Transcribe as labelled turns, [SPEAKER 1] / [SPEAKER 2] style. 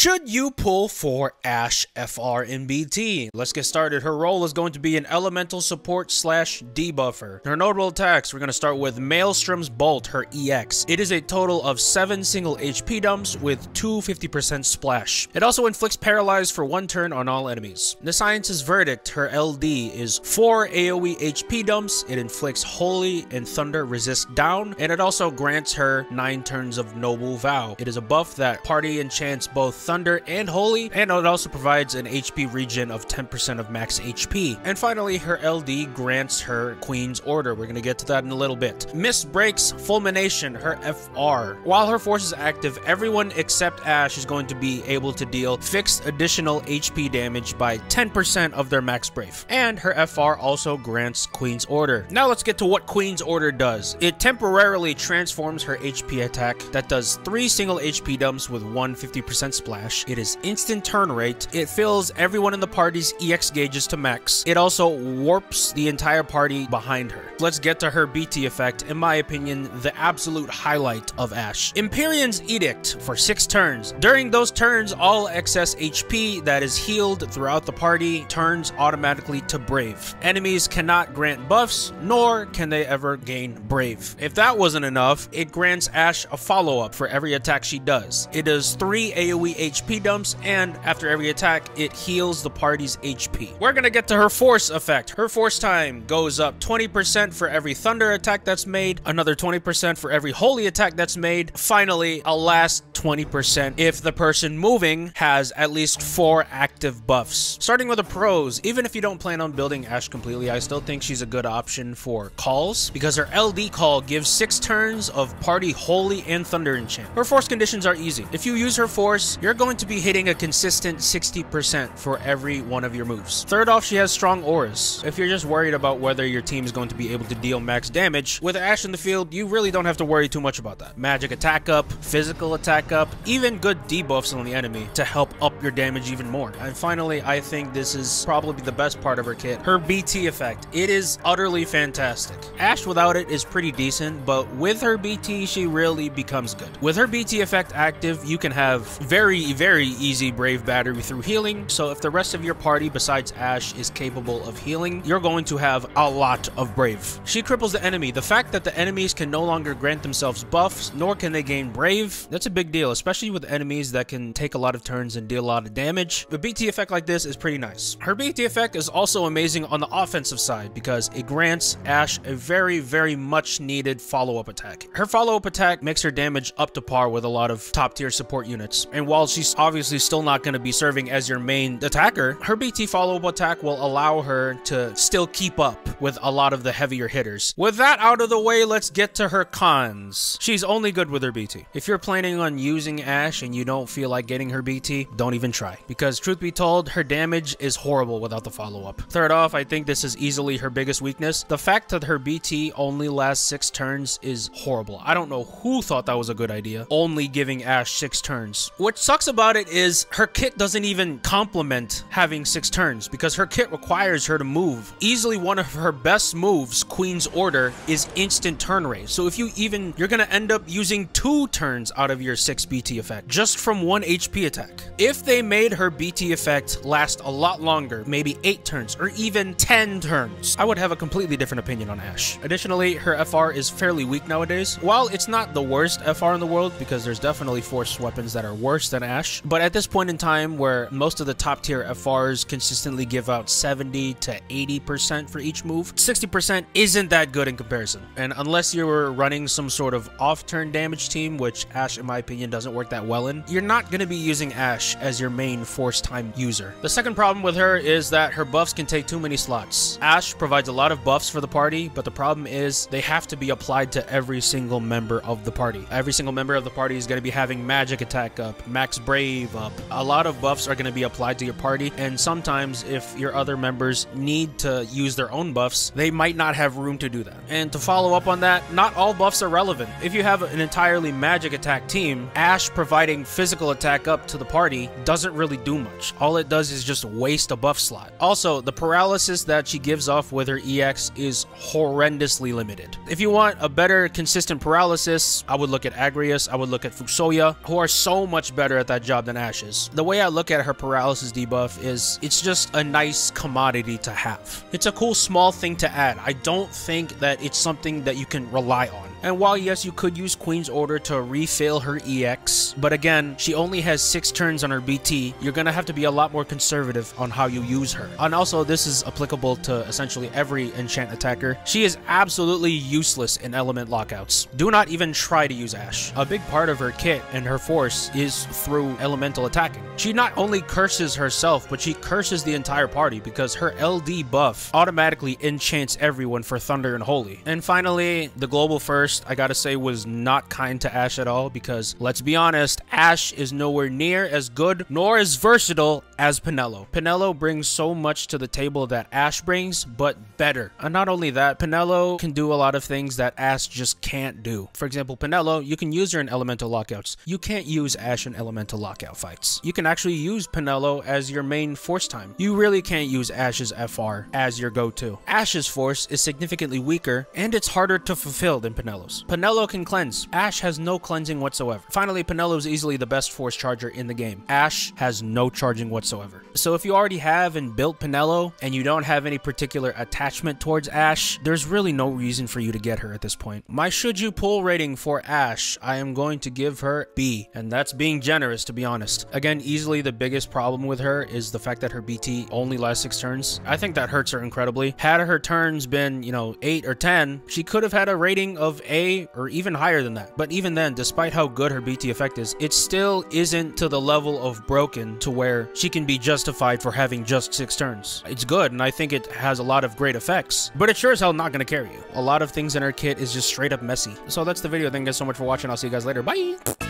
[SPEAKER 1] Should you pull for Ashe FR in BT? Let's get started. Her role is going to be an elemental support slash debuffer. Her notable attacks, we're going to start with Maelstrom's Bolt, her EX. It is a total of 7 single HP dumps with 2 50% splash. It also inflicts paralyze for 1 turn on all enemies. The Science's Verdict, her LD, is 4 AoE HP dumps. It inflicts Holy and Thunder resist down, and it also grants her 9 turns of Noble Vow. It is a buff that party enchants both Thunder and Holy, and it also provides an HP regen of 10% of max HP. And finally, her LD grants her Queen's Order. We're going to get to that in a little bit. Mist Breaks Fulmination, her FR. While her force is active, everyone except Ashe is going to be able to deal fixed additional HP damage by 10% of their max brave. And her FR also grants Queen's Order. Now let's get to what Queen's Order does. It temporarily transforms her HP attack that does 3 single HP dumps with 1 50% splash. It is instant turn rate. It fills everyone in the party's EX gauges to max. It also warps the entire party behind her. Let's get to her BT effect. In my opinion, the absolute highlight of Ashe. Empyrean's Edict for 6 turns. During those turns, all excess HP that is healed throughout the party turns automatically to Brave. Enemies cannot grant buffs, nor can they ever gain Brave. If that wasn't enough, it grants Ashe a follow-up for every attack she does. It does 3 AoE HP dumps, and after every attack, it heals the party's HP. We're gonna get to her Force effect. Her Force time goes up 20% for every Thunder attack that's made, another 20% for every Holy attack that's made, finally, a last 20% if the person moving has at least 4 active buffs. Starting with the pros, even if you don't plan on building Ashe completely, I still think she's a good option for calls, because her LD call gives 6 turns of party Holy and Thunder enchant. Her Force conditions are easy. If you use her Force, you're going to be hitting a consistent 60% for every one of your moves. Third off, she has strong auras. If you're just worried about whether your team is going to be able to deal max damage, with Ashe in the field, you really don't have to worry too much about that. Magic attack up, physical attack up, even good debuffs on the enemy to help up your damage even more. And finally, I think this is probably the best part of her kit, her BT effect. It is utterly fantastic. Ashe without it is pretty decent, but with her BT, she really becomes good. With her BT effect active, you can have very easy Brave battery through healing, so if the rest of your party besides Ashe is capable of healing, you're going to have a lot of Brave. She cripples the enemy. The fact that the enemies can no longer grant themselves buffs, nor can they gain Brave, that's a big deal, especially with enemies that can take a lot of turns and deal a lot of damage. A BT effect like this is pretty nice. Her BT effect is also amazing on the offensive side because it grants Ashe a very much needed follow-up attack. Her follow-up attack makes her damage up to par with a lot of top-tier support units, and while she's obviously still not going to be serving as your main attacker, her BT follow-up attack will allow her to still keep up with a lot of the heavier hitters. With that out of the way, let's get to her cons. She's only good with her BT. If you're planning on using Ashe and you don't feel like getting her BT, don't even try, because truth be told, her damage is horrible without the follow-up. Third off, I think this is easily her biggest weakness. The fact that her BT only lasts 6 turns is horrible. I don't know who thought that was a good idea, only giving Ashe 6 turns. What sucks about it is her kit doesn't even complement having 6 turns, because her kit requires her to move. Easily one of her best moves, Queen's Order, is instant turn rate. So if you're gonna end up using 2 turns out of your 6 BT effect just from 1 HP attack. If they made her BT effect last a lot longer, maybe 8 turns or even 10 turns, I would have a completely different opinion on Ashe. Additionally, her FR is fairly weak nowadays. While it's not the worst FR in the world, because there's definitely force weapons that are worse than Ashe, but at this point in time where most of the top tier FRs consistently give out 70 to 80% for each move, 60% isn't that good in comparison. And unless you're running some sort of off-turn damage team, which Ashe in my opinion doesn't work that well in, you're not going to be using Ashe as your main force time user. The second problem with her is that her buffs can take too many slots. Ashe provides a lot of buffs for the party, but the problem is they have to be applied to every single member of the party. Every single member of the party is going to be having magic attack up, max brave up. A lot of buffs are going to be applied to your party, and sometimes if your other members need to use their own buffs, they might not have room to do that. And to follow up on that, not all buffs are relevant. If you have an entirely magic attack team, Ashe providing physical attack up to the party party doesn't really do much. All it does is just waste a buff slot. Also, the paralysis that she gives off with her EX is horrendously limited. If you want a better consistent paralysis, I would look at Agrius, I would look at Fusoya, who are so much better at that job than Ashe is. The way I look at her paralysis debuff is it's just a nice commodity to have. It's a cool small thing to add. I don't think that it's something that you can rely on. And while yes, you could use Queen's Order to refill her EX, but again, she only has 6 turns on her BT. You're gonna have to be a lot more conservative on how you use her. And also, this is applicable to essentially every enchant attacker. She is absolutely useless in element lockouts. Do not even try to use Ashe. A big part of her kit and her force is through elemental attacking. She not only curses herself, but she curses the entire party because her LD buff automatically enchants everyone for Thunder and Holy. And finally, the global first, I gotta say, was not kind to Ashe at all because, let's be honest, Ashe is nowhere near as good nor as versatile as Penelo. Penelo brings so much to the table that Ashe brings, but better. And not only that, Penelo can do a lot of things that Ashe just can't do. For example, Penelo, you can use her in elemental lockouts. You can't use Ashe in elemental lockout fights. You can actually use Penelo as your main force time. You really can't use Ashe's FR as your go-to. Ashe's force is significantly weaker, and it's harder to fulfill than Penelo's. Penelo can cleanse. Ashe has no cleansing whatsoever. Finally, Penelo is easily the best force charger in the game. Ashe has no charging whatsoever. So if you already have and built Penelo, and you don't have any particular attachment towards Ashe, there's really no reason for you to get her at this point. My should you pull rating for Ashe, I am going to give her B, and that's being generous, to be honest. Again, easily the biggest problem with her is the fact that her BT only lasts 6 turns. I think that hurts her incredibly. Had her turns been, 8 or 10, she could have had a rating of A or even higher than that. But even then, despite how good her BT effect is, it still isn't to the level of broken to where she can be justified for having just 6 turns. It's good, and I think it has a lot of great effects, but it sure as hell not gonna carry you. A lot of things in her kit is just straight up messy. So that's the video. Thank you guys so much for watching. I'll see you guys later. Bye!